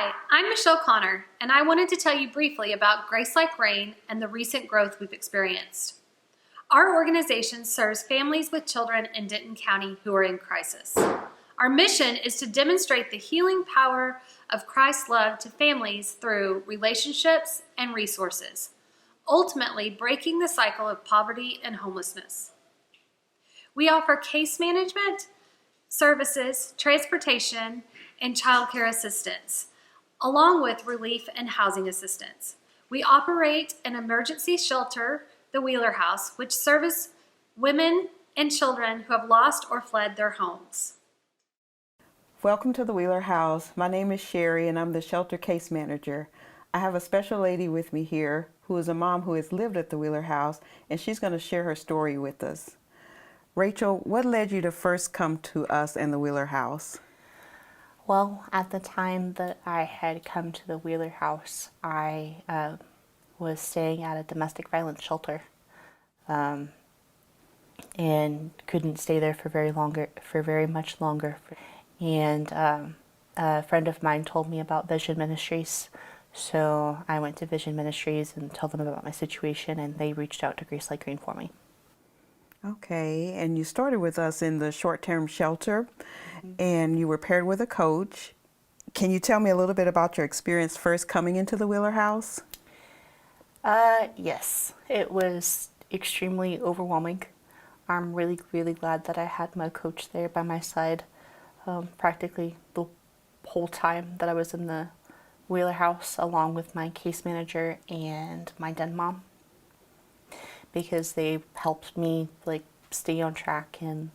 Hi, I'm Michelle Connor, and I wanted to tell you briefly about Grace Like Rain and the recent growth we've experienced. Our organization serves families with children in Denton County who are in crisis. Our mission is to demonstrate the healing power of Christ's love to families through relationships and resources, ultimately breaking the cycle of poverty and homelessness. We offer case management, services, transportation, and child care assistance, along with relief and housing assistance. We operate an emergency shelter, the Wheeler House, which serves women and children who have lost or fled their homes. Welcome to the Wheeler House. My name is Sherry and I'm the shelter case manager. I have a special lady with me here who is a mom who has lived at the Wheeler House, and she's going to share her story with us. Rachel, what led you to first come to us and the Wheeler House? Well, at the time that I had come to the Wheeler House, I was staying at a domestic violence shelter, and couldn't stay there for very much longer. And a friend of mine told me about Vision Ministries, so I went to Vision Ministries and told them about my situation, and they reached out to Grace Like Rain for me. Okay, and you started with us in the short-term shelter, and you were paired with a coach. Can you tell me a little bit about your experience first coming into the Wheeler House? Yes, it was extremely overwhelming. I'm really, really glad that I had my coach there by my side practically the whole time that I was in the Wheeler House, along with my case manager and my den mom, because they helped me stay on track. And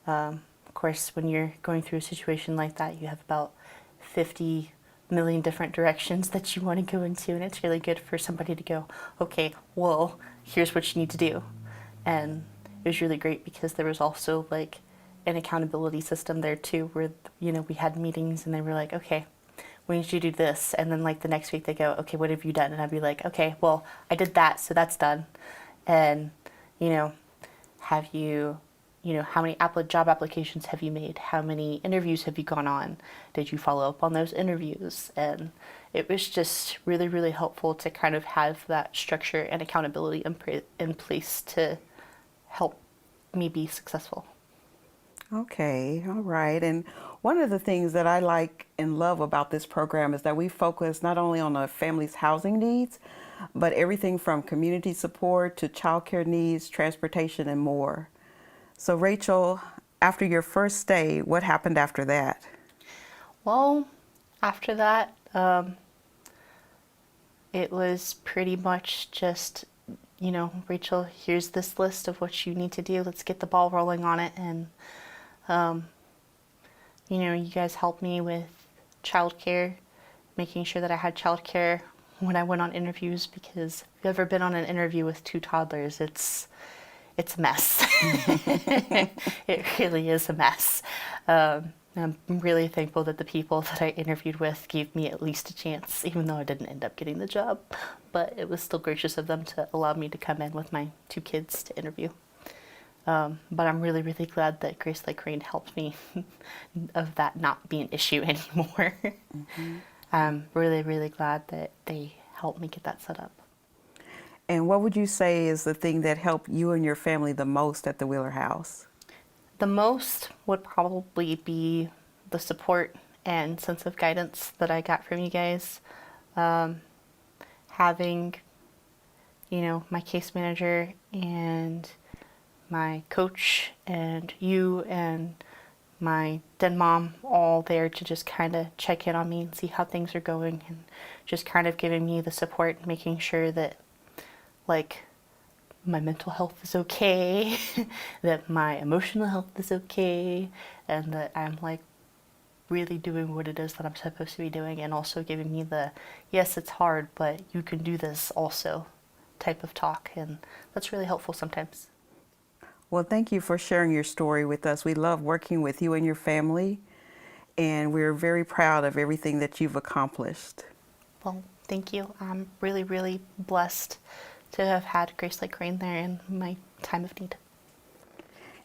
of course, when you're going through a situation like that, you have about 50 million different directions that you want to go into, and it's really good for somebody to go, okay, well, here's what you need to do. And it was really great because there was also an accountability system there too, where we had meetings and they were like, okay, we need you to do this, and then the next week they go, okay, what have you done? And I'd be like, okay, well, I did that, so that's done. And have you, how many job applications have you made? How many interviews have you gone on? Did you follow up on those interviews? And it was just really, really helpful to kind of have that structure and accountability in place to help me be successful. Okay, all right. And one of the things that I like and love about this program is that we focus not only on the family's housing needs, but everything from community support to childcare needs, transportation, and more. So Rachel, after your first stay, what happened after that? Well, after that, it was pretty much just, Rachel, here's this list of what you need to do. Let's get the ball rolling on it. And, you guys helped me with childcare, making sure that I had childcare when I went on interviews, because if you've ever been on an interview with 2 toddlers, it's a mess. It really is a mess. I'm really thankful that the people that I interviewed with gave me at least a chance, even though I didn't end up getting the job. But it was still gracious of them to allow me to come in with my 2 kids to interview. But I'm really, really glad that Grace Like Rain helped me of that not be an issue anymore. Mm-hmm. I'm really, really glad that they helped me get that set up. And what would you say is the thing that helped you and your family the most at the Wheeler House? The most would probably be the support and sense of guidance that I got from you guys. Having, my case manager and my coach and you and my den mom all there to just kind of check in on me and see how things are going, and just kind of giving me the support, making sure that my mental health is okay, that my emotional health is okay, and that I'm really doing what it is that I'm supposed to be doing, and also giving me the, yes, it's hard, but you can do this also type of talk. And that's really helpful sometimes. Well, thank you for sharing your story with us. We love working with you and your family, and we're very proud of everything that you've accomplished. Well, thank you. I'm really, really blessed to have had Grace Like Rain there in my time of need.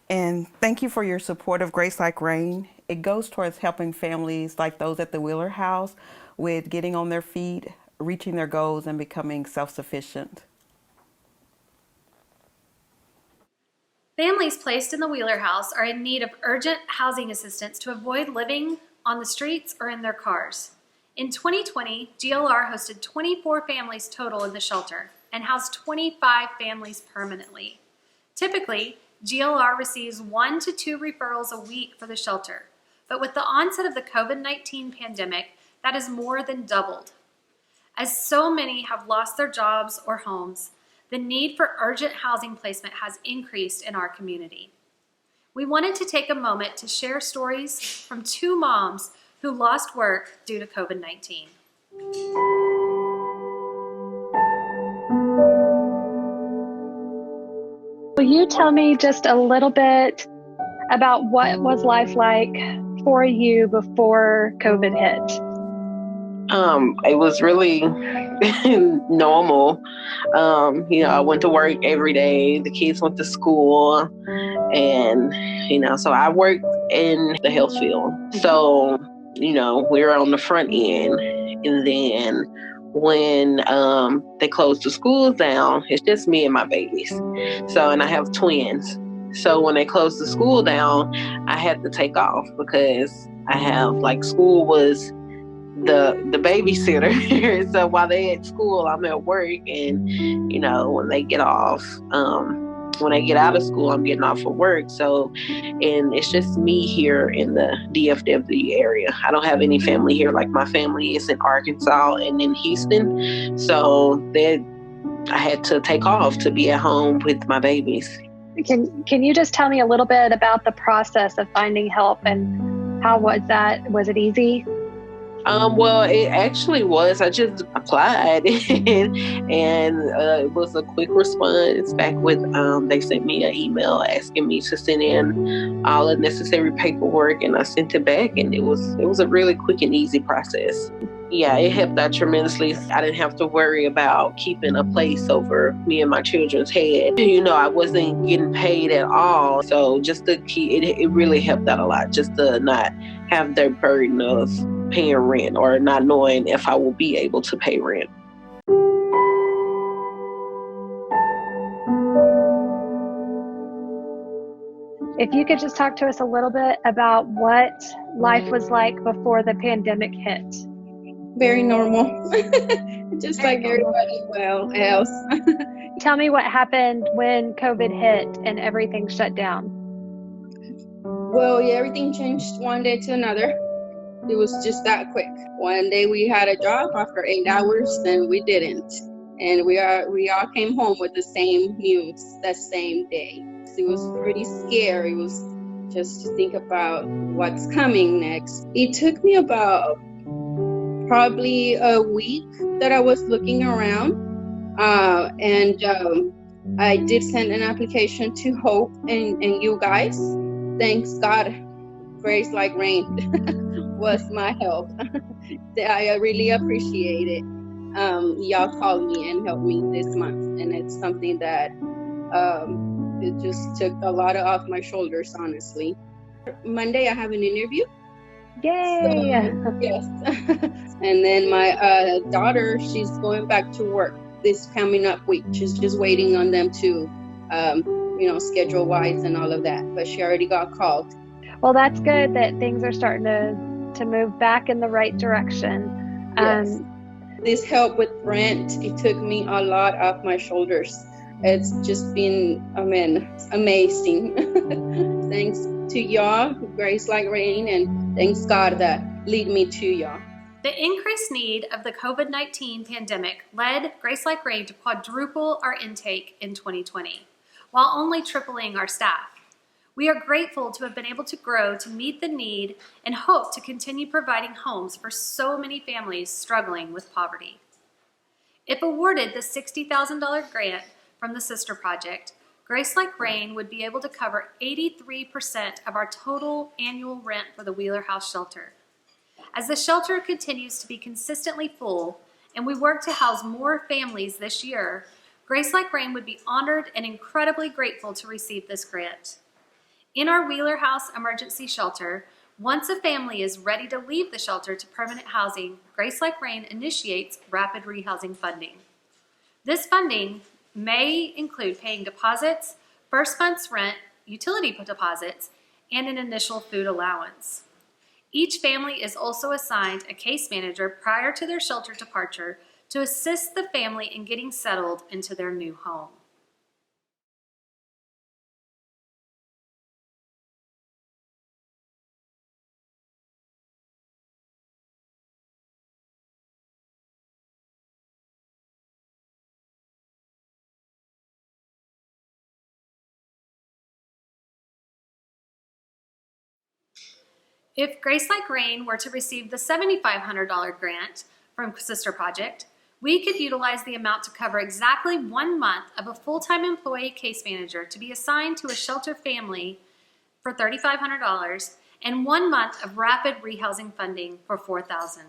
And thank you for your support of Grace Like Rain. it goes towards helping families like those at the Wheeler House with getting on their feet, reaching their goals, and becoming self-sufficient. Families placed in the Wheeler House are in need of urgent housing assistance to avoid living on the streets or in their cars. In 2020, GLR hosted 24 families total in the shelter and housed 25 families permanently. Typically, GLR receives 1 to 2 referrals a week for the shelter, but with the onset of the COVID-19 pandemic, that has more than doubled. As so many have lost their jobs or homes, the need for urgent housing placement has increased in our community. We wanted to take a moment to share stories from 2 moms who lost work due to COVID-19. Will you tell me just a little bit about what was life like for you before COVID hit? It was really normal. I went to work every day. The kids went to school, and so I worked in the health field. So we were on the front end, and then when they closed the schools down, it's just me and my babies. So, and I have twins. So when they closed the school down, I had to take off because I have school was the babysitter. So while they're at school, I'm at work, and when they get off, when I get out of school, I'm getting off of work. So, and it's just me here in the DFW area. I don't have any family here. Like my family is in Arkansas and in Houston. So I had to take off to be at home with my babies. Can you just tell me a little bit about the process of finding help and how was that? Was it easy? Well, it actually was. I just applied and it was a quick response back with, they sent me an email asking me to send in all the necessary paperwork, and I sent it back, and it was a really quick and easy process. Yeah, it helped out tremendously. I didn't have to worry about keeping a place over me and my children's head. I wasn't getting paid at all. So just it really helped out a lot, just to not have the burden of paying rent or not knowing if I will be able to pay rent. If you could just talk to us a little bit about what life was like before the pandemic hit. Very normal, just like everybody else. Tell me what happened when COVID hit and everything shut down. Well, yeah, everything changed one day to another. It was just that quick. One day we had a job after 8 hours, then we didn't. And we all came home with the same news that same day. It was pretty scary. It was just to think about what's coming next. It took me about probably a week that I was looking around, and I did send an application to Hope and you guys. Thanks God, Grace Like Rain was my help. I really appreciate it. Y'all called me and helped me this month, and it's something that it just took a lot off my shoulders, honestly. Monday I have an interview. Yay! So, yes. And then my daughter, she's going back to work this coming up week. She's just waiting on them to, schedule wise and all of that. But she already got called. Well, that's good that things are starting to move back in the right direction. Yes. This help with rent, it took me a lot off my shoulders. It's just been, amazing. Thanks to y'all, Grace Like Rain, and thanks God that lead me to y'all. The increased need of the COVID-19 pandemic led Grace Like Rain to quadruple our intake in 2020, while only tripling our staff. We are grateful to have been able to grow to meet the need and hope to continue providing homes for so many families struggling with poverty. If awarded the $60,000 grant from the Sister Project, Grace Like Rain would be able to cover 83% of our total annual rent for the Wheeler House shelter. As the shelter continues to be consistently full and we work to house more families this year, Grace Like Rain would be honored and incredibly grateful to receive this grant. In our Wheeler House emergency shelter, Once a family is ready to leave the shelter to permanent housing, Grace Like Rain initiates rapid rehousing funding. This funding may include paying deposits, first month's rent, utility deposits, and an initial food allowance. Each family is also assigned a case manager prior to their shelter departure to assist the family in getting settled into their new home. If Grace Like Rain were to receive the $7,500 grant from Sister Project, we could utilize the amount to cover exactly 1 month of a full-time employee case manager to be assigned to a shelter family for $3,500 and 1 month of rapid rehousing funding for $4,000.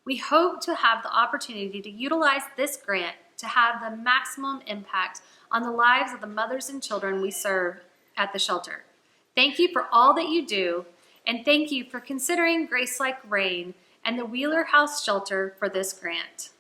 We hope to have the opportunity to utilize this grant to have the maximum impact on the lives of the mothers and children we serve at the shelter. Thank you for all that you do, and thank you for considering Grace Like Rain and the Wheeler House Shelter for this grant.